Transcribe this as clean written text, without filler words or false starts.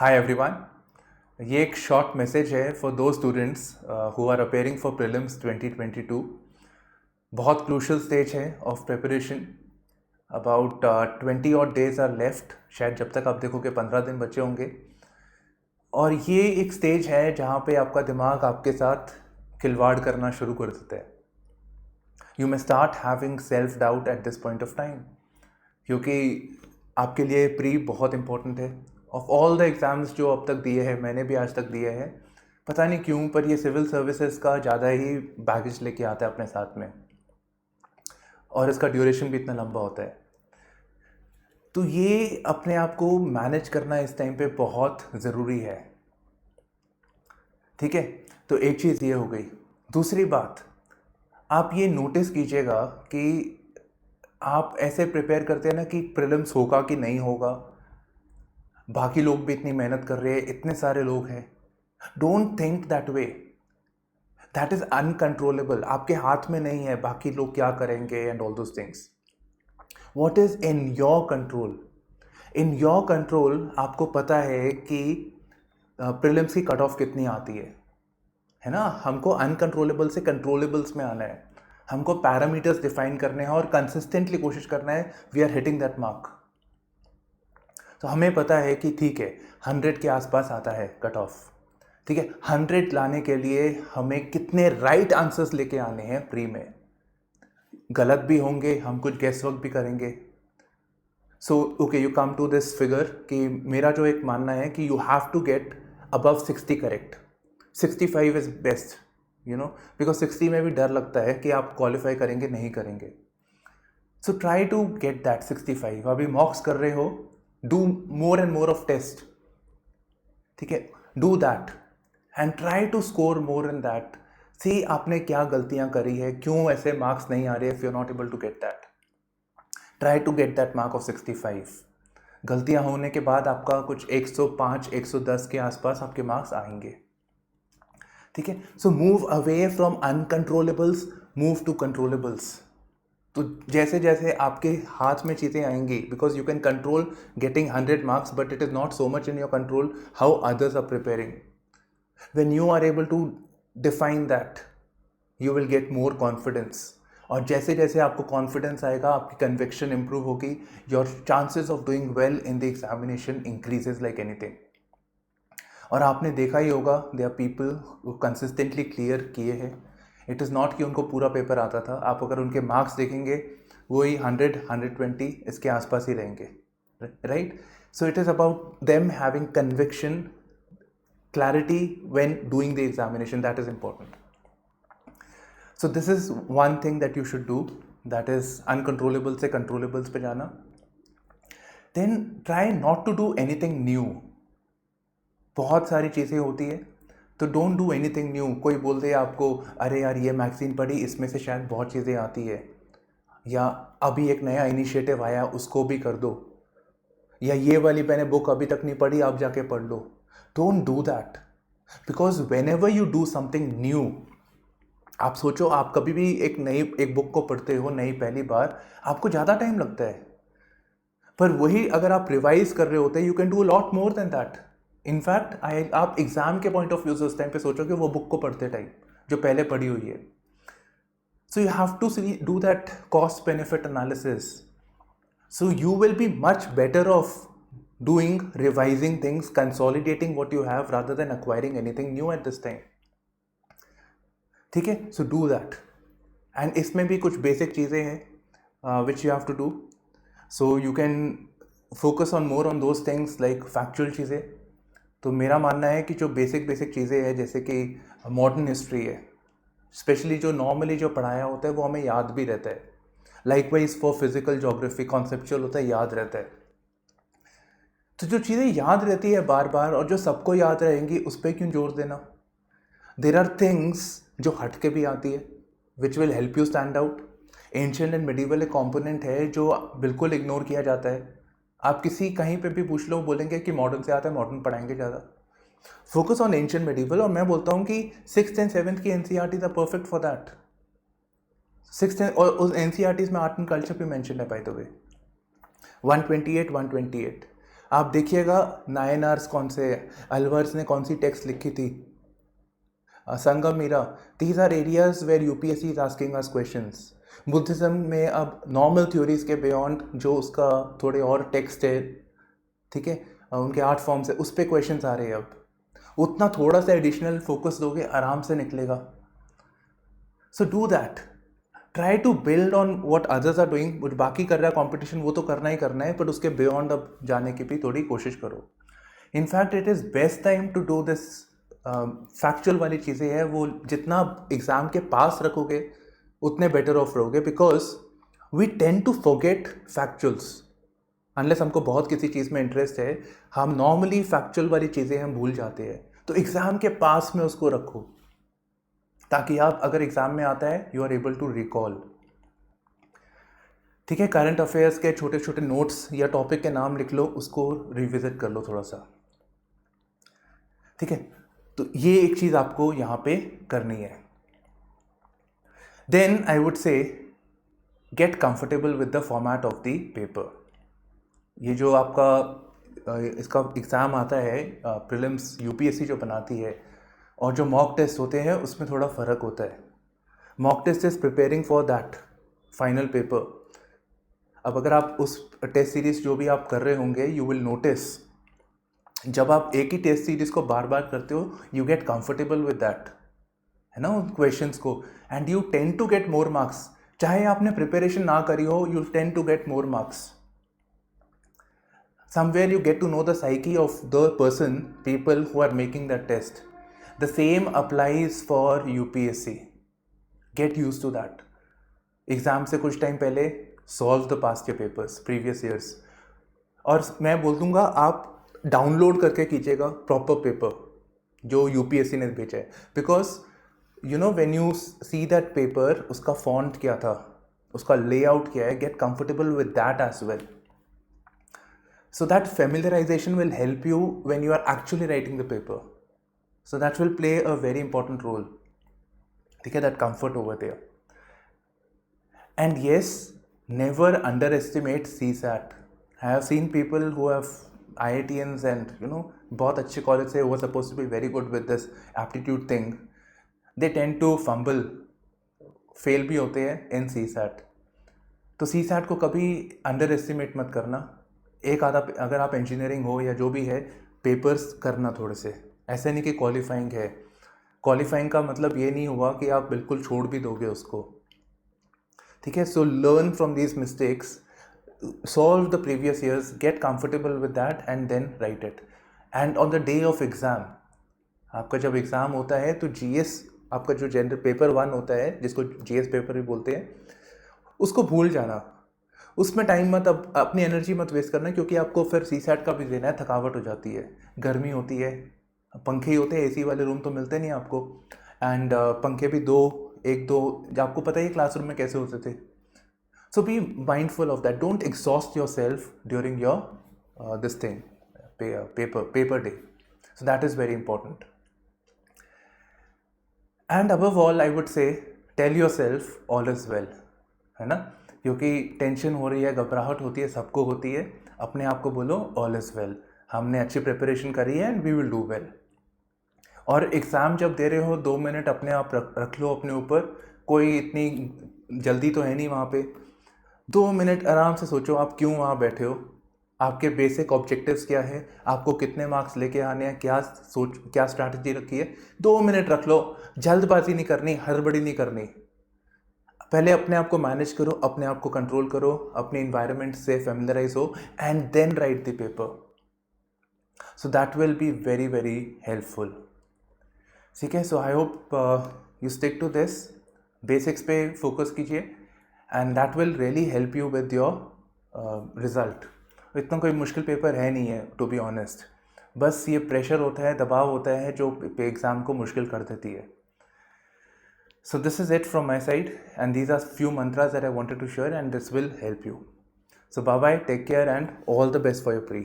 हाय everyone. ये एक short message है फॉर दो students who are appearing for prelims 2022। बहुत क्रूशल स्टेज है ऑफ प्रिपरेशन। अबाउट 20 और डेज आर लेफ्ट, शायद जब तक आप देखोगे 15 दिन बचे होंगे। और ये एक स्टेज है जहाँ पे आपका दिमाग आपके साथ खिलवाड़ करना शुरू कर देता है। You may start having self doubt at this point of time, क्योंकि आपके लिए प्री बहुत इंपॉर्टेंट है। ऑफ ऑल द एग्ज़ाम्स जो अब तक दिए हैं, मैंने भी आज तक दिए हैं, पता नहीं क्यों पर ये सिविल सर्विसेज का ज़्यादा ही बैगेज लेके आता है अपने साथ में, और इसका ड्यूरेशन भी इतना लंबा होता है। तो ये अपने आप को मैनेज करना इस टाइम पे बहुत ज़रूरी है। ठीक है, तो एक चीज़ ये हो गई। दूसरी बात, आप ये नोटिस कीजिएगा कि आप ऐसे प्रिपेयर करते हैं ना कि प्रीलिम्स होगा कि नहीं होगा, बाकी लोग भी इतनी मेहनत कर रहे हैं, इतने सारे लोग हैं। Don't think that way, that is uncontrollable. आपके हाथ में नहीं है बाकी लोग क्या करेंगे and all those things. What is in your control? In your control आपको पता है कि प्रीलिम्स की कट ऑफ कितनी आती है ना। हमको अनकंट्रोलेबल से कंट्रोलेबल्स में आना है, हमको पैरामीटर्स डिफाइन करने हैं और कंसिस्टेंटली कोशिश करना है we are hitting that mark. तो हमें पता है कि ठीक है 100 के आसपास आता है कट ऑफ। ठीक है, 100 लाने के लिए हमें कितने राइट आंसर्स लेके आने हैं प्री में। गलत भी होंगे, हम कुछ गेस वर्क भी करेंगे। So okay, you come to this figure कि मेरा जो एक मानना है कि you have to get above 60 correct. 65 is best, you know, because 60 में भी डर लगता है कि आप क्वालिफाई करेंगे नहीं करेंगे। So try to get that 65। अभी मॉक्स कर रहे हो, do more and more of test. ठीक है, do that and try to score more in that. See आपने क्या गलतियां करी है, क्यों ऐसे मार्क्स नहीं आ रहे, if you are not able to get that. Try to get that mark of 65। गलतियां होने के बाद आपका कुछ 105 110 के आसपास आपके मार्क्स आएंगे। ठीक है, so move away from uncontrollables, move to controllables. तो जैसे जैसे आपके हाथ में चीज़ें आएंगी, because you can control getting 100 marks, but it is not so much in your control how others are preparing. when you are able to define that, you will get more confidence। और जैसे जैसे आपको confidence आएगा, आपकी conviction improve होगी, your chances of doing well in the examination increases like anything. और आपने देखा ही होगा, दे आर पीपल वो कंसिस्टेंटली क्लियर किए हैं। इट इज़ नॉट कि उनको पूरा पेपर आता था। आप अगर उनके मार्क्स देखेंगे, वही 100 120 इसके आसपास ही रहेंगे, right. So it is about them having conviction, clarity when doing the examination, that is important. So this is one thing that you should do, that is uncontrollable से controllables पे जाना। Then try not to do anything new। बहुत सारी चीज़ें होती है, तो don't do anything new. कोई बोल दे आपको, अरे यार ये मैगजीन पढ़ी, इसमें से शायद बहुत चीज़ें आती है, या अभी एक नया इनिशिएटिव आया उसको भी कर दो, या ये वाली मैंने बुक अभी तक नहीं पढ़ी, आप जाके पढ़ लो। Don't do that, because whenever you do something new, आप सोचो आप कभी भी एक बुक को पढ़ते हो नई पहली बार, आपको ज़्यादा टाइम लगता है। पर वही अगर आप रिवाइज कर रहे होते, you can do a lot more than that. In fact आप एग्जाम के पॉइंट ऑफ व्यू से उस टाइम पे सोचोगे वो बुक को पढ़ते टाइम जो पहले पढ़ी हुई है। So you have to do that cost benefit analysis. So you will be much better off doing, revising things, consolidating what you have rather than acquiring anything new at this time। ठीक है, so do that। and इसमें भी कुछ basic चीज़ें हैं which you have to do, so you can focus on more on those things like factual चीज़ें। तो मेरा मानना है कि जो basic चीज़ें हैं, जैसे कि modern history है, स्पेशली जो नॉर्मली जो पढ़ाया होता है वो हमें याद भी रहता है। Likewise for physical geography conceptual होता है, याद रहता है। तो जो चीज़ें याद रहती है बार बार और जो सबको याद रहेंगी, उस पर क्यों जोर देना। देर आर थिंग्स जो हट के भी आती है which will help you stand out. Ancient and medieval एक कॉम्पोनेंट है जो बिल्कुल इग्नोर किया जाता है। आप किसी कहीं पे भी पूछ लो, बोलेंगे कि मॉडर्न से आता है, मॉडर्न पढ़ाएंगे ज़्यादा। Focus on ancient medieval. और मैं बोलता हूँ कि 6th and 7th की NCERTs are perfect for that. 6th और उस एनसीईआरटीज में आर्ट एंड कल्चर भी मैंशन है बाय द वे, 128 128। आप देखिएगा नायनार्स कौन से, अलवर्स ने कौन सी टेक्स्ट लिखी थी, Sangam Meera, these are areas where UPSC is asking us questions. Buddhism में अब नॉर्मल थ्योरीज के बियॉन्ड जो उसका थोड़े और टेक्स्ट है, ठीक है, उनके आर्ट फॉर्म्स है, उस पर क्वेश्चन आ रहे हैं। अब उतना थोड़ा सा एडिशनल फोकस दोगे, आराम से निकलेगा। So do that, try to build on what others are doing. बाकी कर रहा है कॉम्पिटिशन, वो तो करना ही करना है, बट उसके बियॉन्ड अब जाने की भी थोड़ी कोशिश करो। In fact it is best time to do this. Factual वाली चीज़ें हैं वो जितना एग्ज़ाम के पास रखोगे उतने बेटर ऑफ रहोगे, because we tend to forget factuals. Unless हमको बहुत किसी चीज़ में इंटरेस्ट है, हम नॉर्मली फैक्चुअल वाली चीज़ें हम भूल जाते हैं। तो एग्ज़ाम के पास में उसको रखो, ताकि आप अगर एग्ज़ाम में आता है you are able to recall. ठीक है, करंट अफेयर्स के छोटे छोटे नोट्स या टॉपिक के नाम लिख लो, उसको रिविजिट कर लो थोड़ा सा। ठीक है, तो ये एक चीज़ आपको यहाँ पे करनी है। Then I would say get comfortable with the format of the paper. ये जो आपका इसका एग्ज़ाम आता है, प्रीलिम्स यूपीएससी जो बनाती है, और जो मॉक टेस्ट होते हैं उसमें थोड़ा फ़र्क होता है। Mock test is preparing for that final paper. अब अगर आप उस टेस्ट सीरीज़ जो भी आप कर रहे होंगे, यू विल नोटिस जब आप एक ही टेस्ट सीरीज़ को बार बार करते हो, you get comfortable with that, है ना, उन क्वेश्चंस को, and you tend to get more marks. चाहे आपने प्रिपरेशन ना करी हो, you tend to get more marks. Somewhere you get to know the psyche of the person, people who are making that test. The same applies for UPSC. Get used to that. Exam से कुछ time पहले solve the past year papers, previous years, और मैं बोल दूंगा आप download करके कीजिएगा प्रॉपर पेपर जो यूपीएससी ने भेजा है, because you know when you see that paper, उसका फॉन्ट क्या था, उसका लेआउट क्या है, get comfortable with that as well. So that familiarization will help you when you are actually writing the paper. So that will play a very important role. ठीक है, that comfort over there. And yes, never underestimate CSAT. I have seen people who have IITians and बहुत अच्छे college से, who are supposed to be very good with this aptitude thing. They tend to fumble, fail भी होते हैं in CSAT. तो CSAT को कभी underestimate मत करना. एक आधा, अगर आप इंजीनियरिंग हो या जो भी है, पेपर्स करना थोड़े से, ऐसे नहीं कि क्वालिफाइंग है। क्वालिफाइंग का मतलब ये नहीं हुआ कि आप बिल्कुल छोड़ भी दोगे उसको। ठीक है, so learn from these mistakes, solve the previous years, get comfortable with that and then write it. And on the day of exam, आपका जब एग्ज़ाम होता है तो जीएस, आपका जो जनरल पेपर 1 होता है, जिसको जीएस पेपर भी बोलते हैं, उसको भूल जाना, उसमें टाइम मत, अब अपनी एनर्जी मत वेस्ट करना, क्योंकि आपको फिर सीसैट का भी देना है, थकावट हो जाती है, गर्मी होती है, पंखे ही होते हैं, एसी वाले रूम तो मिलते नहीं आपको, एंड पंखे भी एक दो, आपको पता ही क्लासरूम में कैसे होते थे. So be mindful of that, don't exhaust yourself during your this thing, paper day. So that is very important. And above all I would say tell yourself all is well, है ना, क्योंकि tension हो रही है, घबराहट होती है, सबको होती है. अपने आप को बोलो ऑल इज़ वेल, हमने अच्छी प्रिपरेशन करी है and we will do well. और एग्ज़ाम जब दे रहे हो 2 मिनट अपने आप रख लो अपने ऊपर, कोई इतनी जल्दी तो है नहीं वहाँ पे. 2 मिनट आराम से सोचो आप क्यों वहाँ बैठे हो, आपके बेसिक ऑब्जेक्टिव्स क्या है, आपको कितने मार्क्स लेके आने हैं, क्या स्ट्रैटेजी रखी है. 2 मिनट रख लो, जल्दबाजी नहीं करनी, हड़बड़ी नहीं करनी. पहले अपने आप को मैनेज करो, अपने आप को कंट्रोल करो, अपने इन्वायरमेंट से फेमिलराइज हो, and then write the paper. So that will be very very helpful. ठीक है, so I hope you stick to this. Basics पे फोकस कीजिए and that will really help you with your result. इतना कोई मुश्किल paper है नहीं है, टू बी ऑनेस्ट. बस ये प्रेशर होता है, दबाव होता है, जो एग्ज़ाम को मुश्किल कर देती है. So this is it from my side, and these are few mantras that I wanted to share, and this will help you. So bye bye, take care, and all the best for your pre.